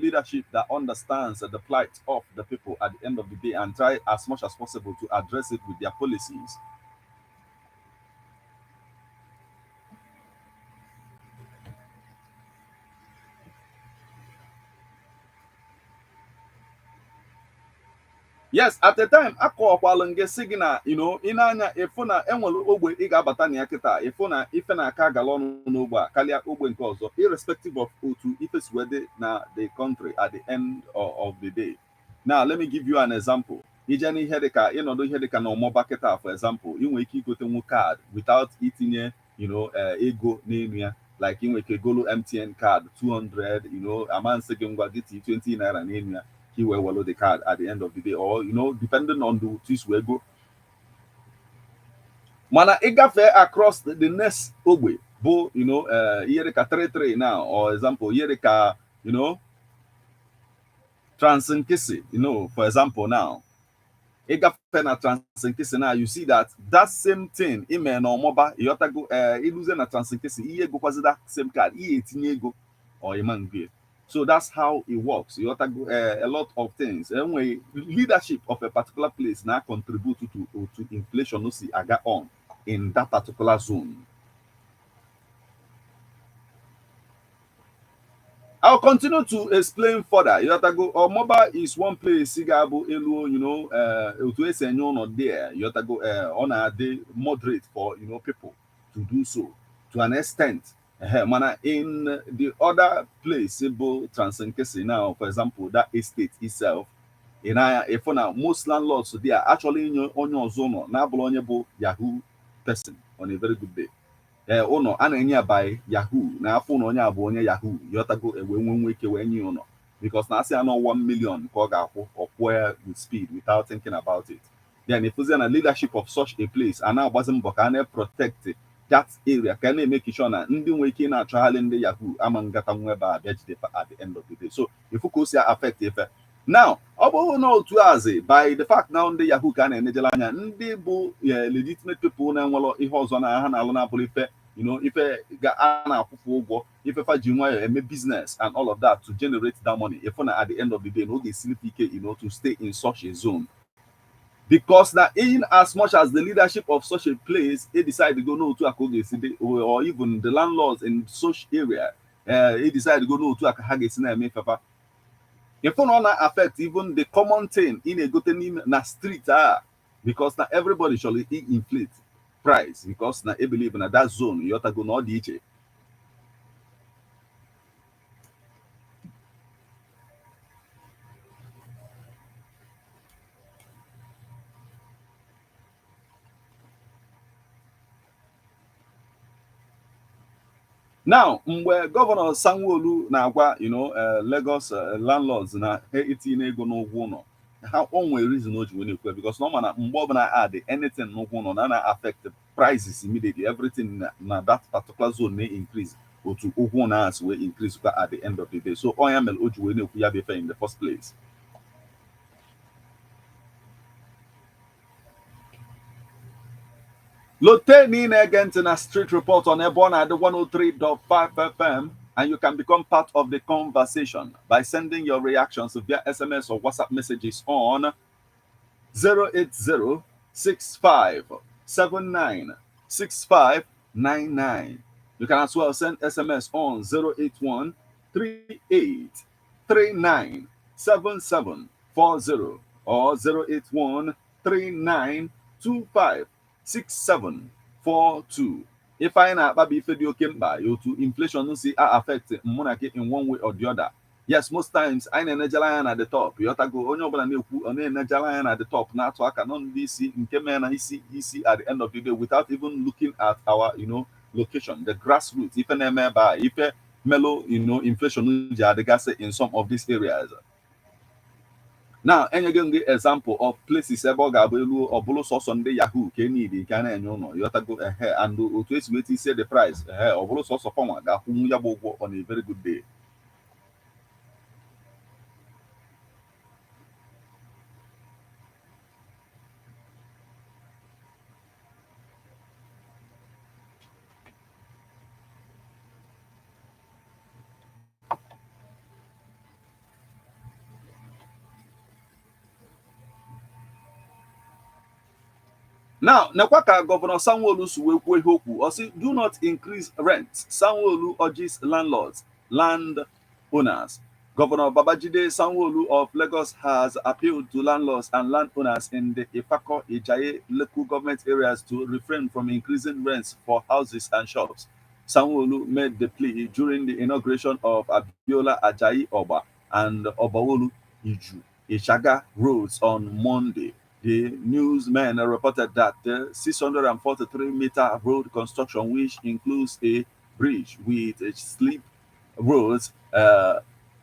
leadership that understands the plight of the people at the end of the day and try as much as possible to address it with their policies. Yes, at the time akọwakwala nge si gị na ị na-anya ịfụ na enwere ogbe ị ga-abata na ya kịta ịfụ na ife na-aka gala ọnụ n'ogbe a karịa ogbe nke ọzọ, irrespective of otu ife si wee dị na the country at the end of the day. Now let me give you an example. Ije n'ihe dịka ịnọdụ ihe dịka na ọmọba kịta, for example, ị nwere ike igote nwu card without itinye ego n'elu ya, like ị nwere ike golu MTN card 200, amansị gị ngwa gị 20 naira n'elu ya, he will wallow the card at the end of the day, or depending on the twist we go. Mana igafe across the next ogbe, bo yereka 33 now, or example, yereka, Transinkisi, for example now. Igafe na Transinkisi now, you see that same thing, ime no moba, yotago, iluze na Transinkisi, iye go kwazi that same card, iye etinye go, or imangwe. So that's how it works. You have to go, a lot of things. Anyway, leadership of a particular place now contribute to inflation. No see aga on in that particular zone. I'll continue to explain further. You have to go. Mobile is one place. Sigabo elu, there. You have to go on a day moderate for people to do so to an extent. Mana in the other place, Transinkisi now, for example, that estate itself, if most landlords they are actually on your zone, now Yahoo person on a very good day. Ono ana by Yahoo, now phone on your Yahoo, you have to go away 1 week when you know, because now say I know 1 million or where with speed without thinking about it. Then if there's a leadership of such a place, and now wasn't Bokane protected that area, can they make sure that ndị nwe ike na-achọgharị ndị Yahoo ama ngata nwebe a bịajide at the end of the day. So if you could see affect ife now, ọ bụrụ na otu azi by the fact na ndị Yahoo ka na-enejela anya ndị bụ legitimate people na-enwelọ ihe ọzọ na ha na-alụ na-abụrụ ife ife a na-akwụkwọ ụgwọ ife fa ji nwayọ eme business and all of that to generate that money. If na at the end of the day na oge esiri ike to stay in such a zone. Because now, in as much as the leadership of such a place, they decide to go no to Akoge, or even the landlords in such area, they decide to go no to Akahagesina, if not affect even the common thing in a gotenim na street, because now everybody shall inflate price, because now I believe in that zone, you have to go no DJ. Now, where Governor Sanwo-Olu na-agwa Lagos landlords na itinye ego n'ụgwọ ụlọ, ha onwe reason o ji wee na-ekwe, because no man mgbe ọbụla add anything n'ụgwọ ụlọ na affect the prices immediately. Everything na that particular zone may increase otu ụgwọ ụlọ as will increase at the end of the day. So onya mel o ji wee na-ekwu ya befe in the first place. Lotte Nina again to a street report on Ebon at the 103.5 FM, and you can become part of the conversation by sending your reactions via SMS or WhatsApp messages on 08065796599. You can as well send SMS on 08138397740 or 0813925 6742. If I na baby fedio kemba you to inflation no see affect monarchy in one way or the other. Yes, most times I na Nigerian at the top. You go onye obula na-ekwu on Nigerian at the top na to aka non DC nke me na isi at the end of the day without even looking at our location, the grassroots. If na eme ba if mellow inflation ji adịgasị in some of these areas. Now, any example of places ebe ọ ga-abụ elu ọ bụrụ sọsọ ndị Yahoo ka enidi ka na-enye ụlọ you have to go ahead and otu esi weti say the price ọ bụrụ sọsọ fọnwa ga-akwụ ya bụ ụgwọ on a very good day. Now, Nakwaka Governor Sanwo-Olu Suwekwe Hoku also do not increase rent. Sanwo-Olu urges landlords, land owners. Governor Babajide Sanwo-Olu of Lagos has appealed to landlords and landowners in the Ifako Ijaye local government areas to refrain from increasing rents for houses and shops. Sanwo-Olu made the plea during the inauguration of Abiola Ajayi Oba and Obawolu Iju Ishaga roads on Monday. The newsmen reported that the 643-meter road construction, which includes a bridge with a slip roads,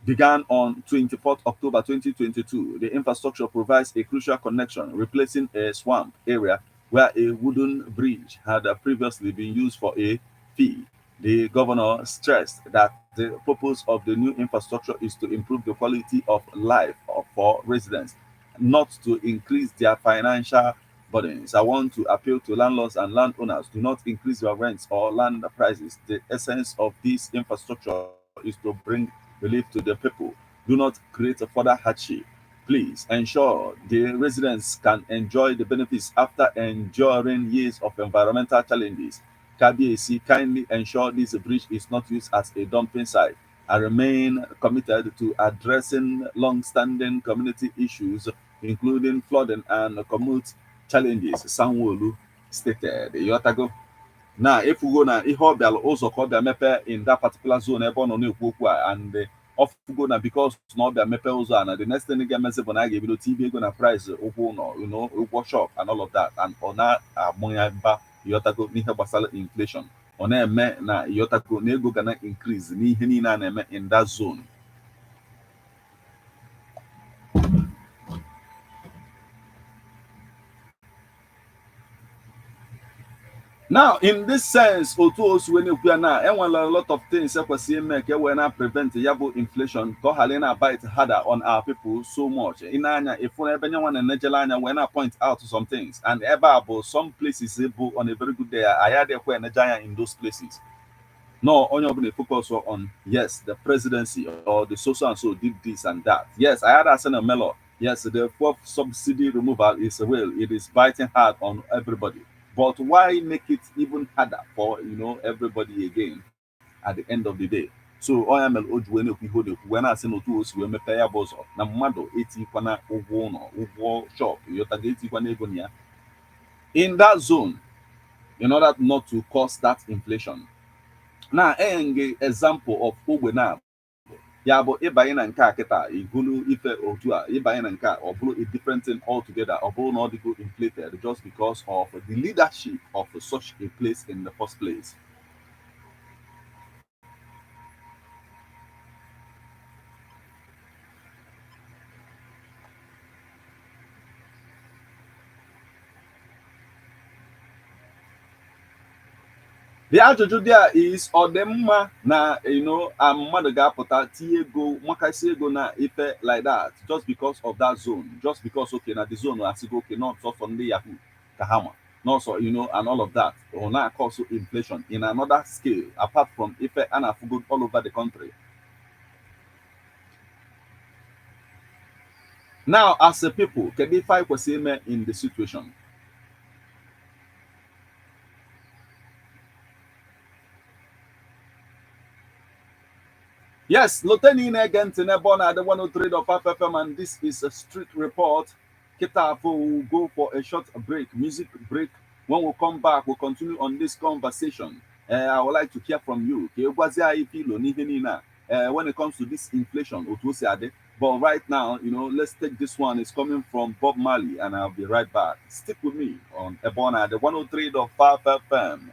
began on 24th October 2022. The infrastructure provides a crucial connection, replacing a swamp area where a wooden bridge had previously been used for a fee. The governor stressed that the purpose of the new infrastructure is to improve the quality of life for residents, not to increase their financial burdens. I want to appeal to landlords and landowners: do not increase your rents or land prices. The essence of this infrastructure is to bring relief to the people. Do not create a further hardship. Please ensure the residents can enjoy the benefits after enduring years of environmental challenges. KBAC kindly ensure this bridge is not used as a dumping site. I remain committed to addressing long-standing community issues, including flooding and commute challenges, Sanwo-Olu stated. Yotago. Na efugo na ihe ọ bịara ụzọ ka ọ bịa mepee in that particular zone ebe ọ nọ na-ekwu okwu a, and ọfugo na because na ọ bịa mepee ụzọ a, na the next thing ga-emezi bụ na a ga-ebido tibe ego na price ụgwọ ụlọ, ụgwọ shop and all of that, and ọ na-amụ ya mba ịghọtago n'ihe gbasara inflation. Ọ na-eme na ịghọtago na ego ga na increase n'ihe niile a na-eme in that zone. Now, in this sense, otu osu when you na enwere a lot of things ekwesị ime ka we na prevent ya bụ inflation ka ọ ghara na bite harder on our people so much. Ị na-anya ifu ebe nyanwa na-enejela anya we na point out some things, and ebe a bụ some places bụ on a very good day aya dekwa eneja anya in those places. No, onye ọbụla focus on yes, the presidency or the so and so did this and that. Yes, I had a a mellow. Yes, the fourth subsidy removal is real. It is biting hard on everybody. But why make it even harder for everybody again at the end of the day? So onye mere o ji wee na-ekwu ihe o na-ekwu wee na-asị na otu o si wee mepee ya bụ ụzọ na mmadụ etikwana ụgwọ ụlọ, ụgwọ shop, ịghọtago, etikwana ego na ya in that zone in order not to cause that inflation. Na enye example of ogbe na ya bụ ịbanye na nke a kịta igulu ife otu a, ịbanye na nke a ọ bụrụ a different thing altogether, ọ bụrụ na ọ dịgo inflated just because of the leadership of such a place in the first place. The ajụjụ there is ọ dị mma na mmadụ ga-apụta tinye ego makasị ego na ife like that just because of that zone, just because okay na the zone asịgo okay not for ndị yahoo ka ha ma not so and all of that ọ na-cause inflation in another scale apart from ife a na-afụgo all over the country. Now as a people kedu ife anyị kwesịrị ime in the situation? Yes, Lieutenant again to Nebona, the 103.5 FM, and this is a street report. Kitafo will go for a short break, music break. When we come back, we'll continue on this conversation. I would like to hear from you. When it comes to this inflation, but right now, let's take this one. It's coming from Bob Marley, and I'll be right back. Stick with me on Ebona, the 103.5 FM.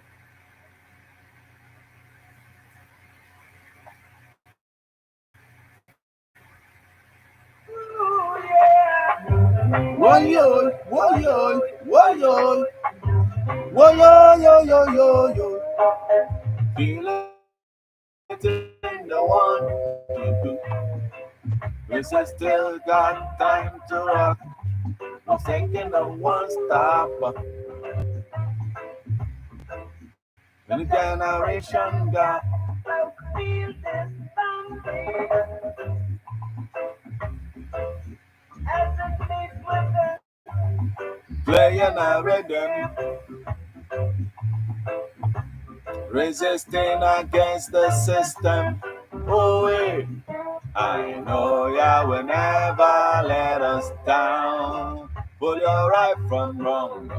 Woyo, woyo, woyo, woyo, yo, yo, yo, yo. Feeling the one. We still got time to rock. I'm taking the one stop. When the generation got. Feel this something. playing a rhythm, resisting against the system. Oh, I know Yah will never let us down. Pull your right from wrong.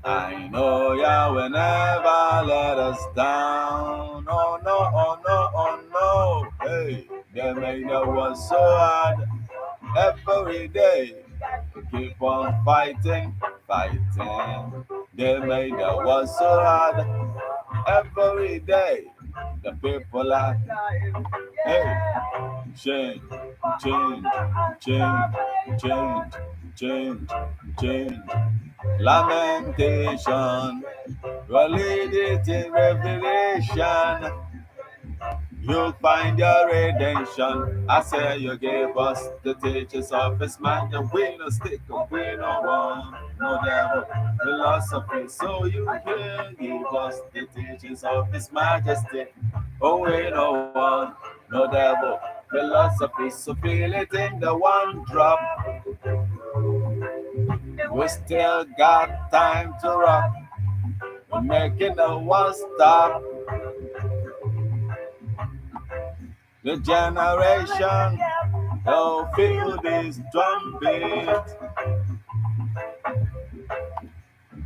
I know Yah will never let us down. Oh no, oh no, oh no. Hey, they made the world so hard every day. Keep on fighting, fighting. They made the world so hard every day. The people are, hey, change, change, change, change, change, change. Lamentation, validity, revelation. You'll find your redemption. I say you gave us the teachers of his mind, and we no stick, and we no one, no devil, philosophy. So you can give us the teachings of his majesty. Oh, we no one, no devil, philosophy. So feel it in the one drop. We still got time to rock. We're making a one stop. The generation will feel this drum beat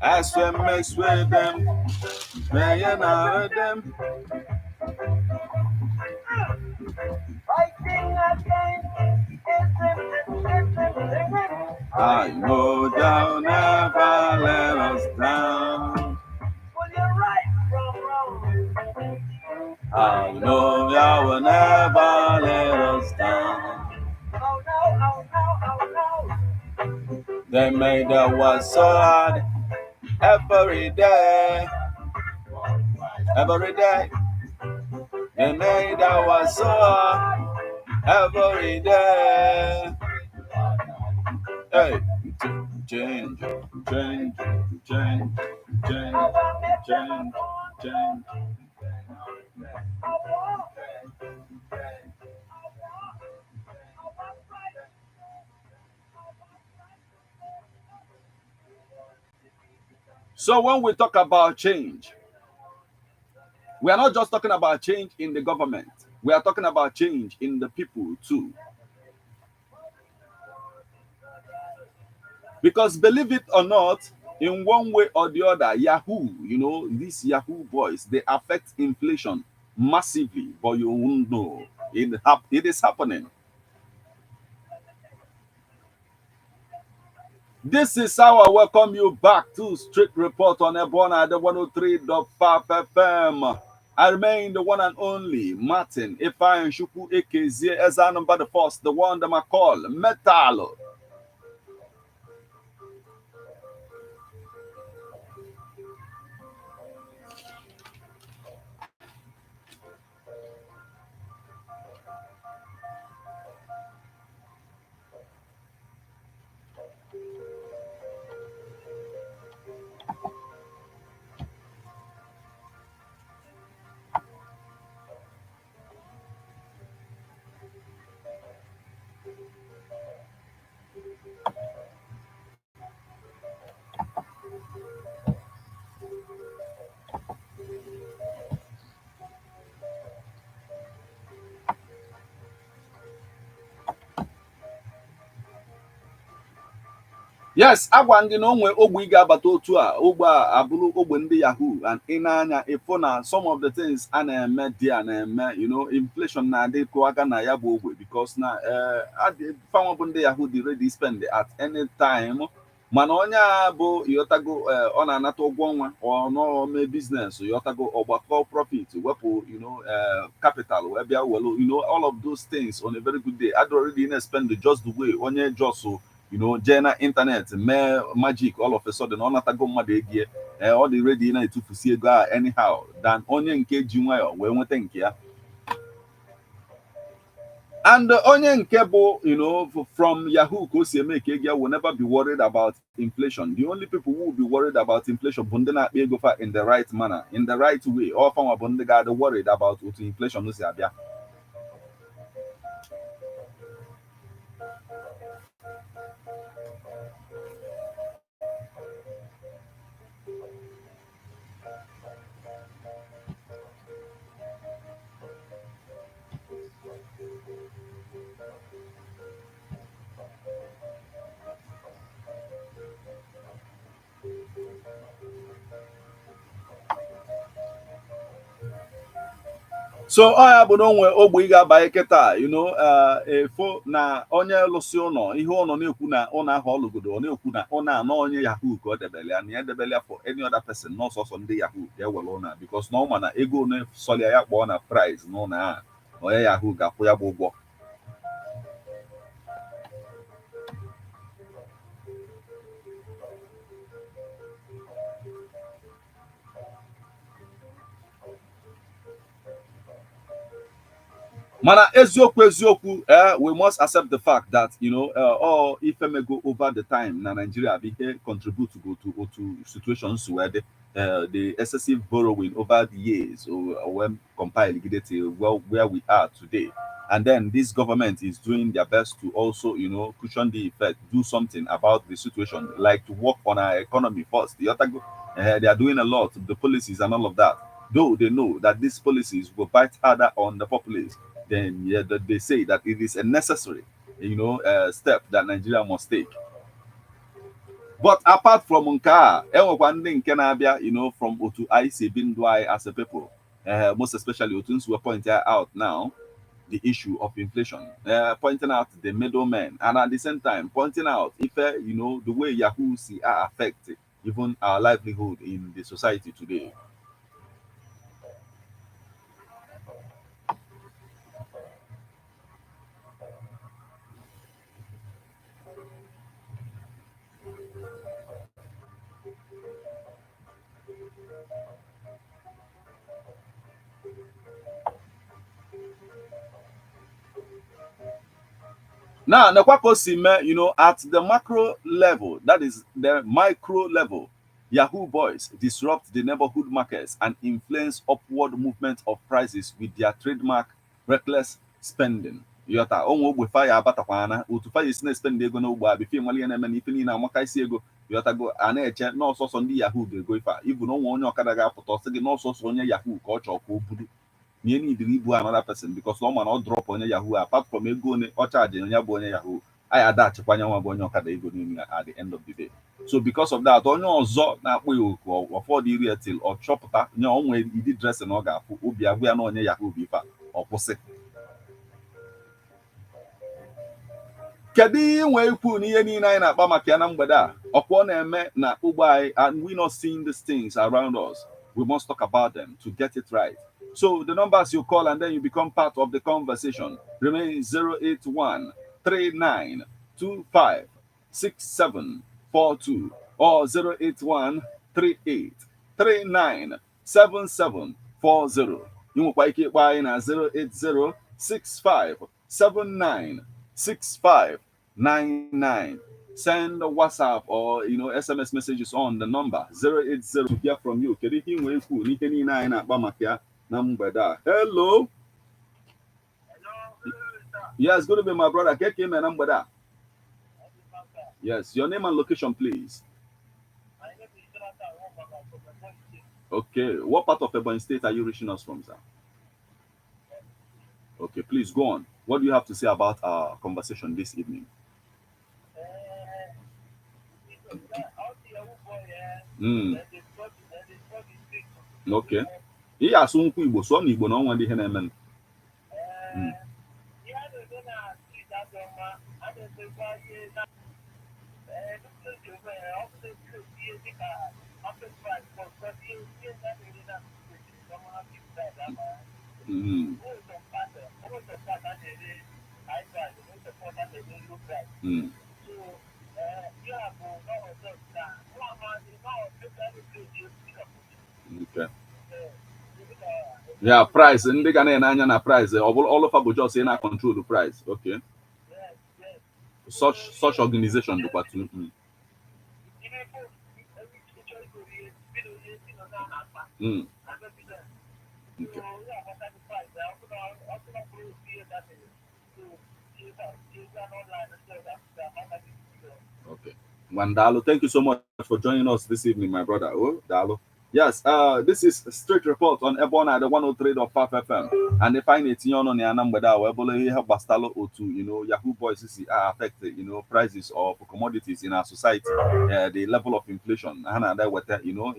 as we mix with them, playing out them. I know they'll never let us down. I know they will never let us down. They made the world so hard every day, every day. They made the world so hard every day. Hey, change, change, change, change, change, change. So when we talk about change, we are not just talking about change in the government. We are talking about change in the people too. Because believe it or not, in one way or the other, Yahoo, these Yahoo boys, they affect inflation massively, but you won't know. It is happening. This is how I welcome you back to Street Report on Ebona, the 103.5 FM. I remain the one and only Martin Ifeanyi Shuku AKZ as our number the first, the one that I call Metal. Yes, agwa gị na onwe ogbe ị ga-abata otu a ogbe a abụrụ ogbe ndị Yahoo and ị na-anya ịfụ na some of the things a na-eme dị a na-eme inflation na-adị aka na ya bụ ogbe because na fanwa bụ ndị Yahoo dị ready spend at any time mana onye a bụ yotago ọ na-anata ụgwọ ọnwa ọnọme biznes yotago ọgbakọ profit wepụ capital wee bịa welu all of those things on a very good day I'd already spend just the way onye just jee na internet mee magic all of a sudden ọ natago mmadụ egie ọ dị ready na-etufusi ego a anyhow than onye nke ji nwayọ wee nweta nke ya and onye nke bụ from Yahoo ka o si eme ka ego ya will never be worried about inflation. The only people who will be worried about inflation bụ ndị na-akpa ego fa in the right manner, in the right way. Ọ fanwa bụ ndị ga-adị worried about otu inflation si abịa. So I bụ na onwe ogbe ị ga-abanye kịta efo na onye lụsị ụlọ ihe ụlọ na-ekwu na ụlọ ahụ ọ lụgodo ọ na-ekwu na ụlọ anọ onye yahoo ka ọ debele ya na ya debele ya for any other person n'ọsọsọ ndị yahoo ka ewere ụlọ because na ọ ma na ego one sọlịa ya kpọọ na price n'ụlọ ahụ onye yahoo ga-akwụ ya bụ ụgwọ. Mana eziokwu we must accept the fact that all ifemego over the time na Nigeria be contribute to go to situations where the excessive borrowing over the years or when compiled to where we are today. And then this government is doing their best to also cushion the effect, do something about the situation, like to work on our economy first. They are doing a lot, the policies and all of that, though they know that these policies will bite harder on the populace. Then they say that it is a necessary, step that Nigeria must take. But apart from Nka, one thing can abia, from Otu IC Bindwai as a people, most especially Otuns were pointing out now the issue of inflation, pointing out the middlemen, and at the same time pointing out if the way Yahoo see affect even our livelihood in the society today. Now, at the macro level, that is the micro level, Yahoo boys disrupt the neighborhood markets and influence upward movement of prices with their trademark reckless spending. Yota onwe ogbe fire abatakwana otu fire is na-spend ego n'ogbe a bifo nwale na-eme na ife niile amaka isi ego yota go a na-eche n'ọsọsọ ndị Yahoo ga-ego ife a ibu na onwe onye ọkada ga-apụta ọsị gị n'ọsọsọ onye Yahoo ka ọ chọọ ka o budu you need ibu another person because no man drop on Yahoo apart from ego or charge on your Yahoo. I had that at the end of the day. So because of that, on your zo na or for the real till or chop that way you did dress and orga we are not on Yahoo bifa or posse. Kedi we put ni na Bamakiana Mbada upon a me na Ubai and we not seeing these things around us. We must talk about them to get it right. So the numbers you call and then you become part of the conversation remain 081 39 25 6742 or 081 38 39 7740. You will keep buying at 080 65 79 6599. Send a WhatsApp or SMS messages on the number 080 to hear from you. Hello. Hello. Yes, good evening, my brother. Yes, your name and location, please. Okay, what part of Ebonyi State are you reaching us from, sir? Okay, please go on. What do you have to say about our conversation this evening? Okay. He has some Igbo, so Igbo no one the hen. Okay. Yeah, price. And they can na price. All of us just say na control the price. Okay. Such organization do what. Okay. Okay. Mandalo, thank you so much for joining us this evening, my brother. Oh, Dalo. Yes, this is a straight report on Ebona at the 103.5 FM. And they find it on the Anambada, where help Bastalo O2, Yahoo Boys are affected, prices of commodities in our society, the level of inflation,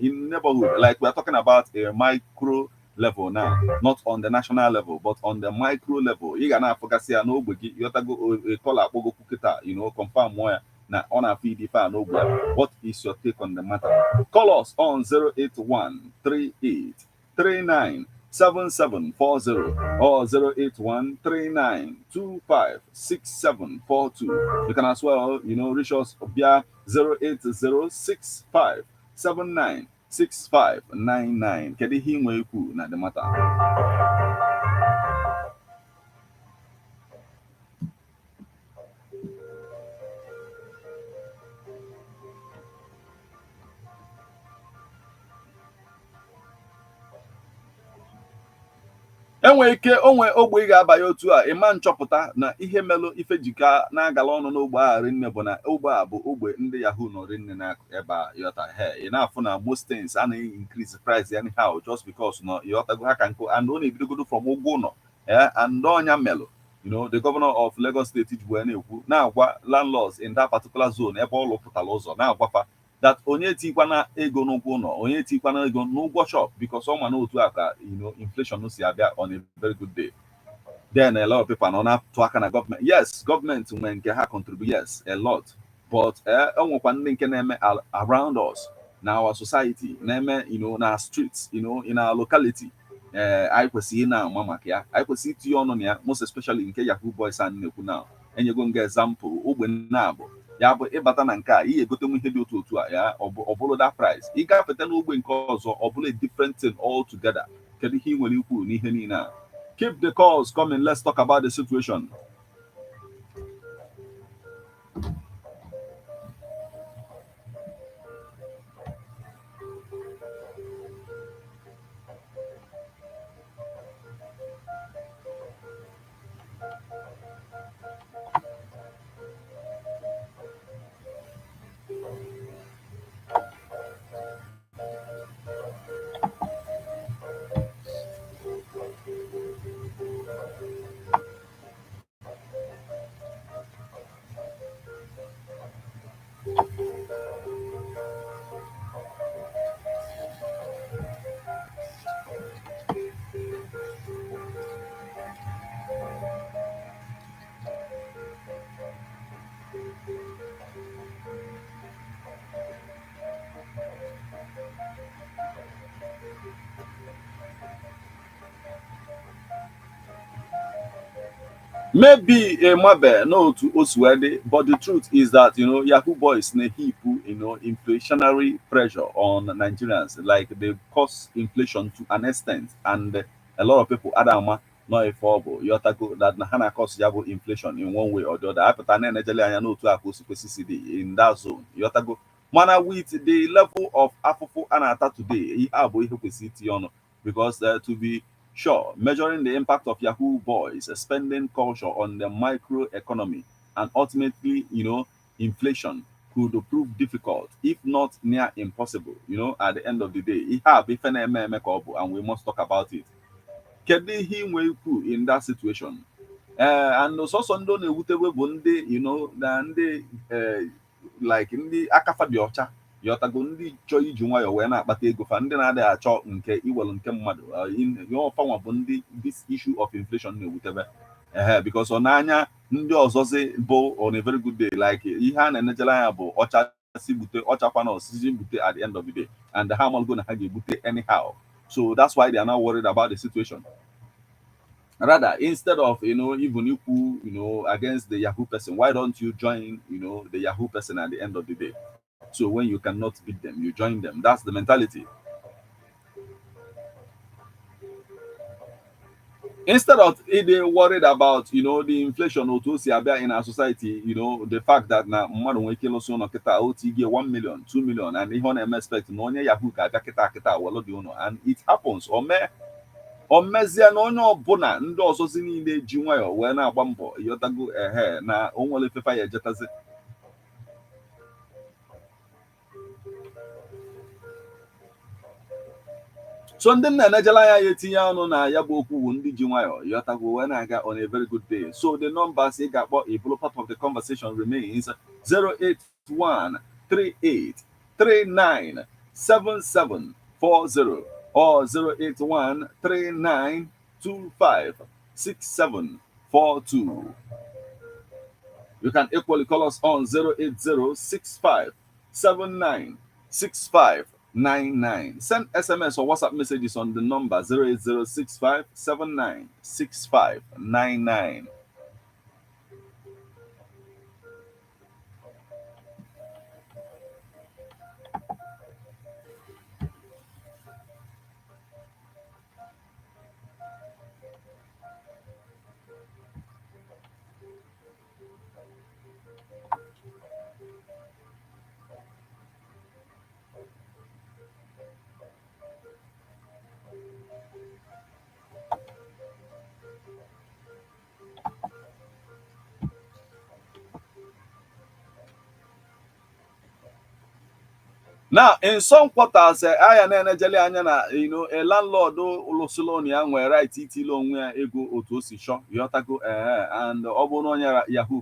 in neighborhood. Like we're talking about a micro level now, not on the national level, but on the micro level. You gonna focus here no bigi. You have to go call up go kukita, confirm where na on a feed if I know where. What is your take on the matter? Call us on 081 38 39 7740 or 081 39 25 6742. You can as well, reach us via 08065 79 6599. Kedu ihe inwe ikwu na the matter? Enwe ike onwe ogbe ị ga-abanye otu a ịma nchọpụta na ihe melụ ife jika na-agala ọnụ n'ogbe a rinne bụ na ogbe a bụ ogbe ndị yahoo nọ rinne na ebe a yọta he ị na-afụ na most things a na-increase price anyhow just because na yọtago ha ka nkụ and ọ na-ebidogodo from ụgwọ ụlọ and ọnya melụ the governor of Lagos State ji wee na-ekwu na-agwa landlords in that particular zone ebe ọ lụpụtara ụzọ na-agwafa that onye tikwana ego n'ụgwọ ụlọ onye tikwana ego n'ụgwọ shop because ọ ma na otu a ka inflation si abịa on a very good day. Then a lot of people nọ na-atụ aka na government. Yes, government nwere nke ha contribute, yes, a lot, but enwekwa ndị nke na-eme around us na our society na-eme na streets in our locality. Anyị kwesịrị na-ama maka ya, anyị kwesịrị itinye ọnụ na ya, most especially nke Yahoo Boys a na-ekwu na enyego nga example ogbe na-abụ ya bụ ịbata na nke a ihe egotenwu ihe dị otu a ya ọ bụrụ that price ị gafeta n'ogbe nke ọzọ ọ bụrụ a different thing altogether. Kedu ihe ị nwere ikwu n'ihe niile a? Keep the calls coming. Let's talk about the situation. Maybe a mabe no to Oswede, but the truth is that Yahoo Boys na heap inflationary pressure on Nigerians, like they cause inflation to an extent, and a lot of people adama not a fable. Yotago that Nahana cause yabo inflation in one way or the other. Apatane Nigeria no to CCD in that zone. Yotago mana with the level of Afofo Anata today, he abo city on because to be sure, measuring the impact of Yahoo Boys spending culture on the microeconomy and ultimately, inflation could prove difficult, if not near impossible, at the end of the day. And we must talk about it. Kedu ihe nwe ikwu in that situation? And also ndo na-ewutewe bụ ndị, na ndị like ndị akafa dị ọcha yọtago ndị chọọ iji nwayọ wee na-akpata ego fa ndị na-adịghị achọ nke iwelu nke mmadụ ọfanwa bụ ndị this issue of inflation na-ewutebe because ọ na-anya ndị ọzọzi bụ on a very good day like ihe a na-enejela anya bụ ọcha si bute ọchakwa na osisi bute at the end of the day and ha amalgo na ha ga-ebute anyhow. So that's why they are not worried about the situation. Rather, instead of even equal against the Yahoo person, why don't you join the Yahoo person at the end of the day? So when you cannot beat them, you join them. That's the mentality. Instead of they worried about the inflation or in our society, the fact that now mmadụ nwere ike ịlụsị ụlọ kịta otu ige 1 million 2 million and ihe ọ na-eme expect na onye Yahoo ga-abịa kịta welu dị ụlọ, and it happens o mezie na onye ọbụla ndị ọzọzi niile ji nwayọ wee na-agba mbọ ịghọtago na o nwere ifefa ya ejetazi. So ndị na-enejela ya etinye ọnụ na ya bụ okwu ndị ji nwayọ ịghọtago wee na-aga on a very good day. So the numbers ị ga-akpọ ibulu part of the conversation remains 08138397740 or 08139256742. You can equally call us on 08065796599. Send SMS or WhatsApp messages on the number 08065796599. Now, in some quarters, I and Nigeria, a landlord Losolonia where right titilo where ego otosi shop, yotago, and Obononia Yahoo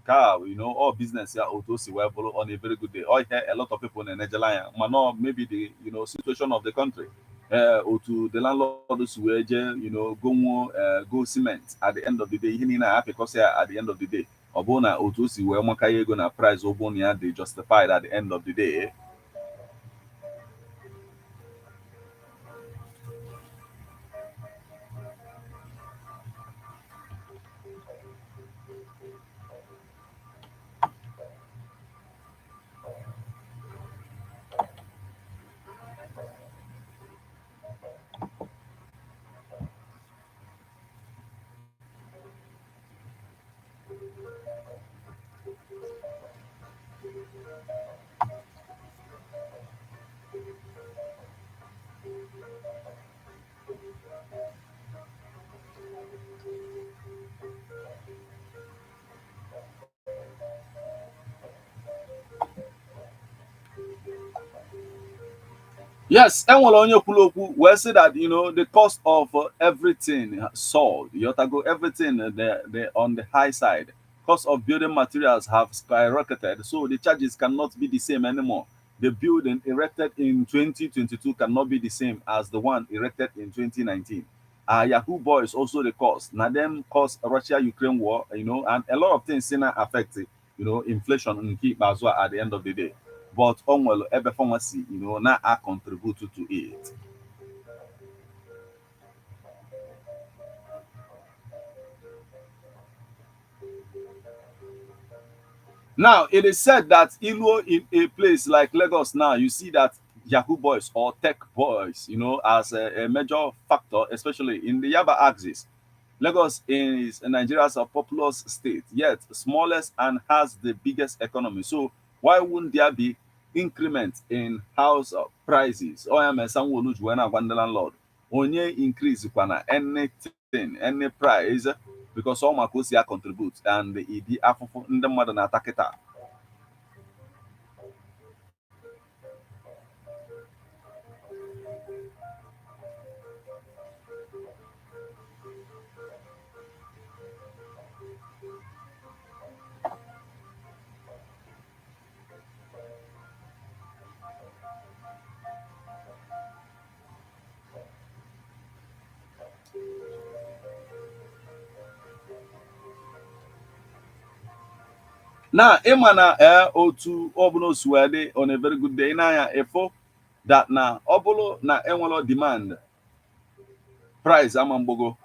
car, all business ya otosi were on a very good day. I hear a lot of people in Nigeria, man, maybe the situation of the country. Or to the landlords who go cement at the end of the day, because at the end of the day, Obona otosi where Makaye gonna price Obonia they justified at the end of the day. Yes, and while on your kuloku, we say that the cost of everything sold, Yotago, everything the on the high side. Cost of building materials have skyrocketed, so the charges cannot be the same anymore. The building erected in 2022 cannot be the same as the one erected in 2019. Yahoo Boys also the cost. Now them cost Russia-Ukraine war, and a lot of things still affect it, inflation and keep as well at the end of the day. But onwell ebe pharmacy, now I contribute to it. Now it is said that Iluo in a place like Lagos now, you see that Yahoo boys or tech boys, as a major factor, especially in the Yaba axis. Lagos is Nigeria's a populous state, yet smallest and has the biggest economy. So why wouldn't there be increment in house prices? Oh, I'm a Sanwo-Olu when I want the landlord. Onye increase kwana anything, any price, because all my costs contribute and the afufu ndị mmadụ na-ata kịta. Now, Imana otu obuno swede on a very good day. Now, efo that na obulo na enwelo demand price amambogo.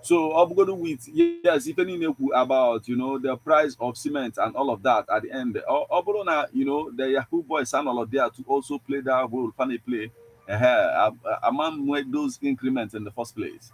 So obugodu with yes, if any about the price of cement and all of that at the end. Obulo na the Yahoo boys and all of there to also play that role, funny play. Among those increments in the first place.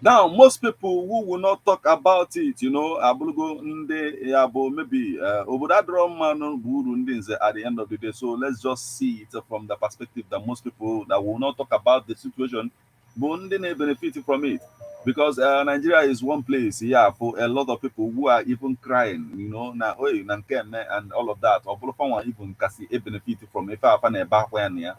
Now, most people who will not talk about it, you know, abulugo nde abo maybe obodo adịrọ mma no bụ uru ndị nze at the end of the day. So let's just see it from the perspective that most people that will not talk about the situation bụ ndị na-benefit from it. Because Nigeria is one place, yeah, for a lot of people who are even crying, you know, na oy na nke eme and all of that. Ọ bụrụ fanwa even kasi e benefit from ife afa na-ebe akwa ya na ya.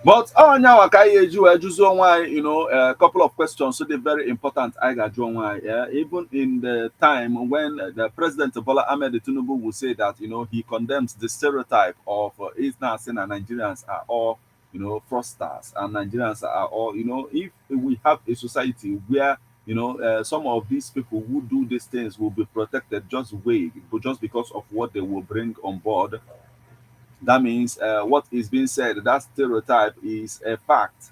But oh now I just one you know a couple of questions so they're very important I got John why yeah even in the time when the president Bola Ahmed Tinubu will say that you know he condemns the stereotype of East Nation and Nigerians are all you know fraudsters and Nigerians are all you know if we have a society where you know some of these people who do these things will be protected just because of what they will bring on board, that means what is being said, that stereotype is a fact.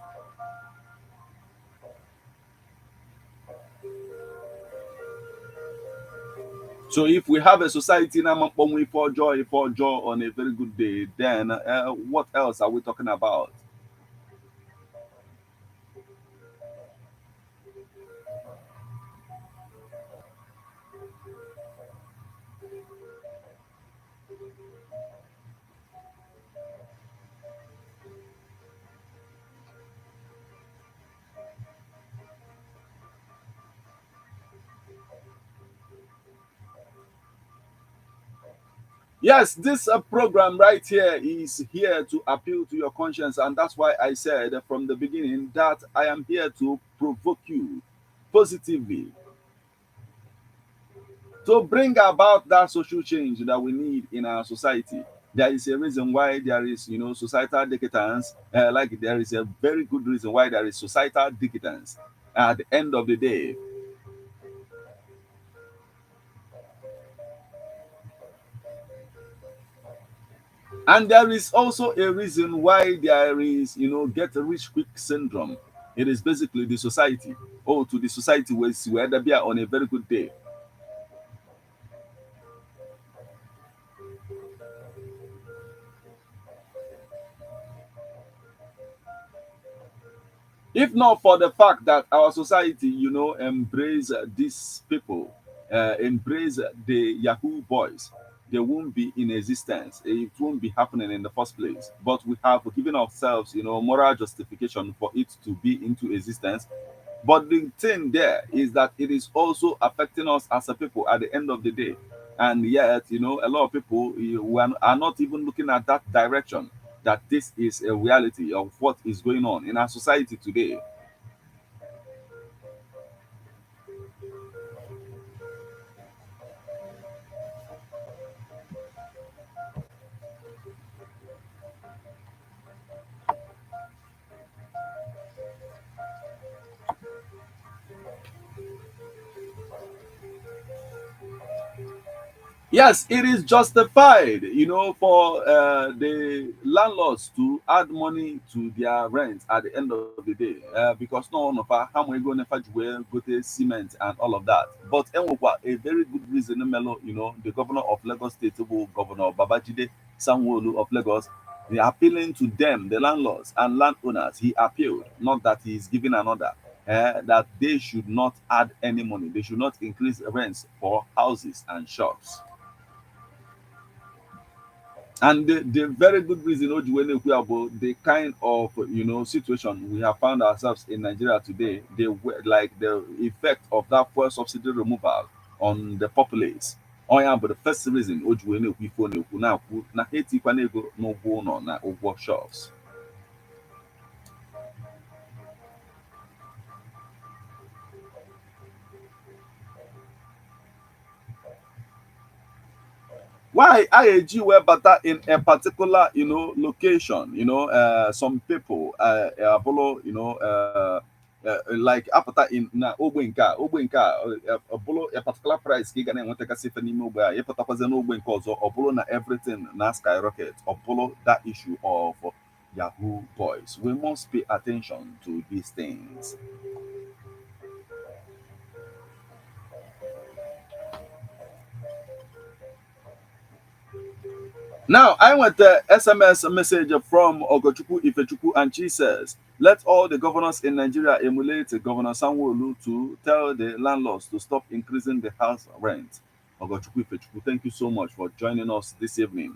So if we have a society now for joy on a very good day, then what else are we talking about? Yes, this program right here is here to appeal to your conscience, and that's why I said from the beginning that I am here to provoke you positively to bring about that social change that we need in our society. There is a reason why there is, you know, societal decadence. Like there is a very good reason why there is societal decadence. At the end of the day, and there is also a reason why there is, you know, get rich quick syndrome. It is basically the society. Oh, to the society where they be on a very good day. If not for the fact that our society, you know, embrace these people, embrace the Yahoo boys, they won't be in existence. It won't be happening in the first place. But we have given ourselves, you know, moral justification for it to be into existence. But the thing there is that it is also affecting us as a people at the end of the day. And yet, you know, a lot of people are not even looking at that direction, that this is a reality of what is going on in our society today. Yes, it is justified, you know, for the landlords to add money to their rent at the end of the day, because no one of our how we go never go to cement and all of that. But a very good reason, Melo, you know, the governor of Lagos State, Governor Babajide Sanwo-Olu of Lagos, they are appealing to them, the landlords and landowners. He appealed, not that he is giving an order. That they should not add any money. They should not increase rents for houses and shops. And the very good reason Ojuwele about the kind of you know situation we have found ourselves in Nigeria today, like the effect of that fuel subsidy removal on the populace. Oh yeah, but the first reason Ojuwele Ekwu na etikwana ego n'ụgwọ ụlọ na ụgwọ shops. Why IAG were better in a particular, location, some people, Apollo, like apata in na ogbenka Apollo a particular price giga na enweta kasi fe n'ime ogbe a ịpụtakwazi n'ogbe nke ọzọ Apollo na everything na skyrocket Apollo that issue of Yahoo boys. We must pay attention to these things. Now, I want a SMS message from Ogochukwu Ifechukwu, and she says, let all the governors in Nigeria emulate Governor Sanwo-Olu to tell the landlords to stop increasing the house rent. Ogochukwu Ifechukwu, thank you so much for joining us this evening.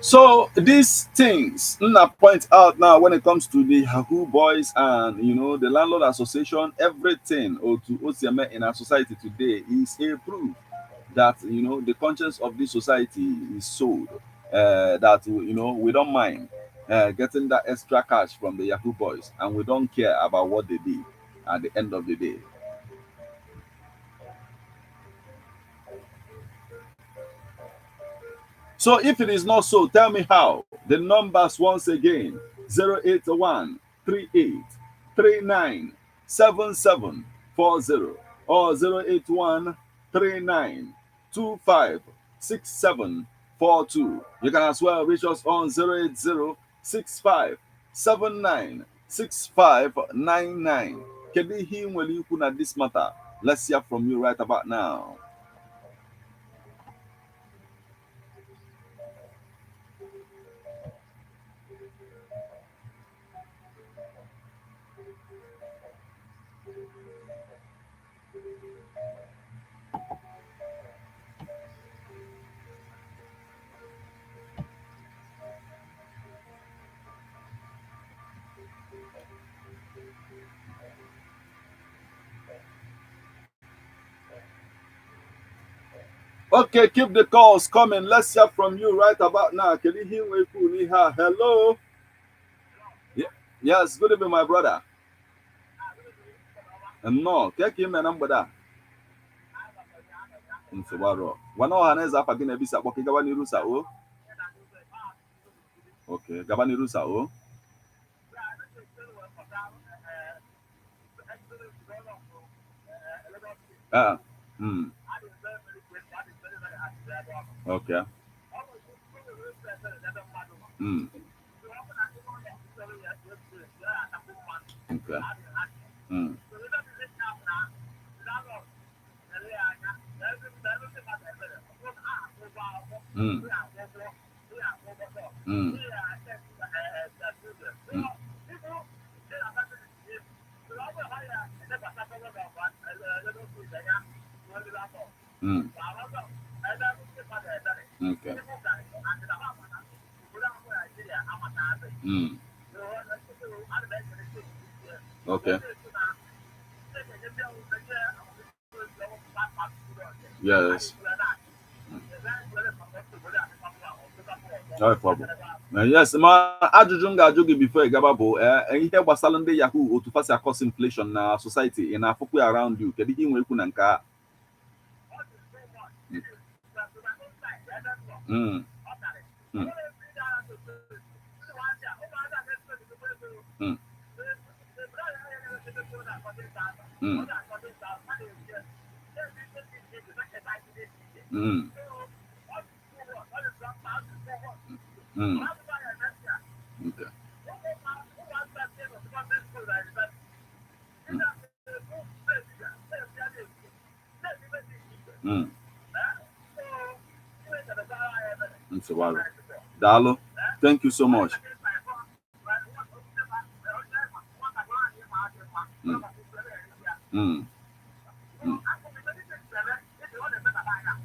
So these things I point out now when it comes to the Yahoo boys and the landlord association, everything or to OCMA in our society today is a proof that the conscience of this society is sold. That we don't mind getting that extra cash from the Yahoo boys, and we don't care about what they did at the end of the day. So if it is not so, tell me how. The numbers once again: 081 38 39 7740 or 081 39 25 6742. You can as well reach us on 080 65 79 6599. Kedu ihe nwere ikwu na this matter? Let's hear from you right about now. Okay, keep the calls coming. Let's hear from you right about now. Can you hear me? Hello. Yeah. Yes, good evening, my brother. No, take him and number that. Nsewaro. Wana ohaneza hapa gina bisa kwa gabani rusa o. Okay, gabani rusa o. Ah. Okay. Okay. Okay. Okay. Yes. No problem. Yes, ma ajụjụ m ga-ajụ gị before ịgaba bụ ihe gbasara ndị Yahoo otu fasi akọs inflation na society ị na-afụkwa around you, kedu ihe ị nwere ikwu na nke a? Okay. Nsewaro. Dalo. Thank you so much.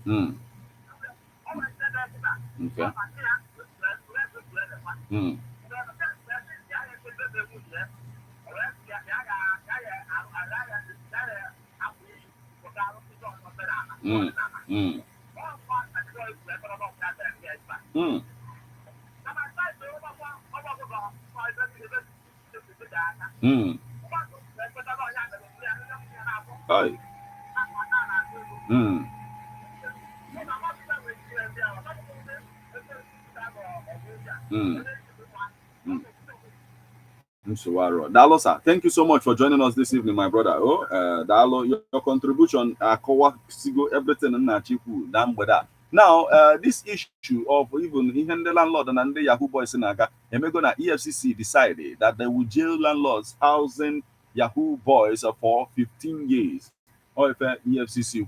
Mm. Okay. Mm. Mm. Mm. Mm. Mm. Aye. Mm. Mm. Mm. Mswaro. Dalo, sir. Thank you so much for joining us this evening, my brother. Oh, Dalo, your contribution, sigo everything in Nachiku, damn with that. Now, this issue of even in the landlord and the Yahoo boys in Aga, Emegona EFCC decided that they will jail landlords housing Yahoo boys for 15 years. Or if EFCC,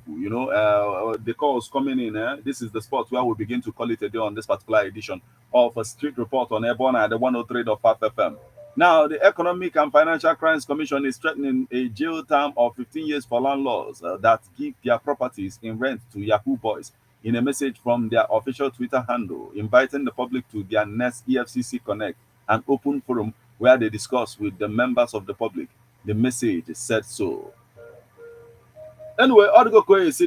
the calls coming in. This is the spot where we begin to call it a day on this particular edition of a street report on Airborne at the 103.5 FM. Now, the Economic and Financial Crimes Commission is threatening a jail term of 15 years for landlords that give their properties in rent to Yahoo boys in a message from their official Twitter handle, inviting the public to their next EFCC Connect, an open forum where they discuss with the members of the public. The message said so. Anyway, Odgo is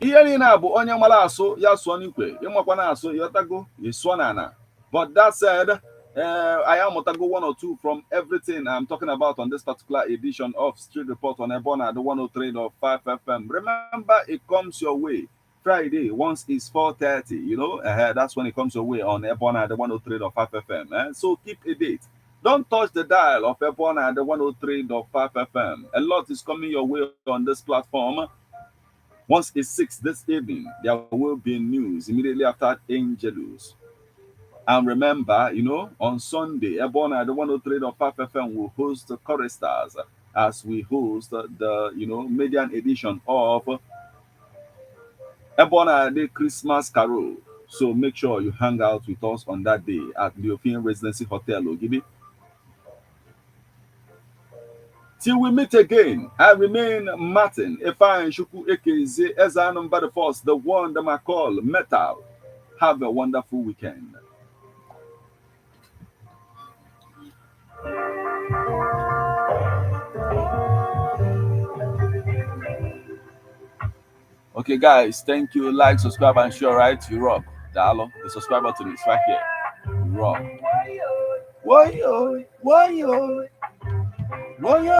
ihe niile a bụ onye mara asụ ya sụọ n'ikwe ịmakwa na-asụ ịghọtago ịsụọ n'ana. But that said, I am Otago 102 from everything I'm talking about on this particular edition of Street Report on Ebona, the 103.5 FM. Remember, it comes your way Friday once it's 4:30. That's when it comes your way on Ebona, the 103.5 FM. So keep a date. Don't touch the dial of Ebona, the 103.5 FM. A lot is coming your way on this platform. Once it's 6 this evening, there will be news immediately after Angelus. And remember, on Sunday, Ebona at the 103.5 FM will host the Choristers as we host the, median edition of Ebona the Christmas Carol. So make sure you hang out with us on that day at the European Residency Hotel, Ogibi. Till we meet again, I remain Martin Efan Shuku Ekeze Ezanum by the Force, the one that I call Metal. Have a wonderful weekend. Okay, guys, thank you. Like, subscribe, and share, right? You rock. The subscribe button is right here. You rock. Why,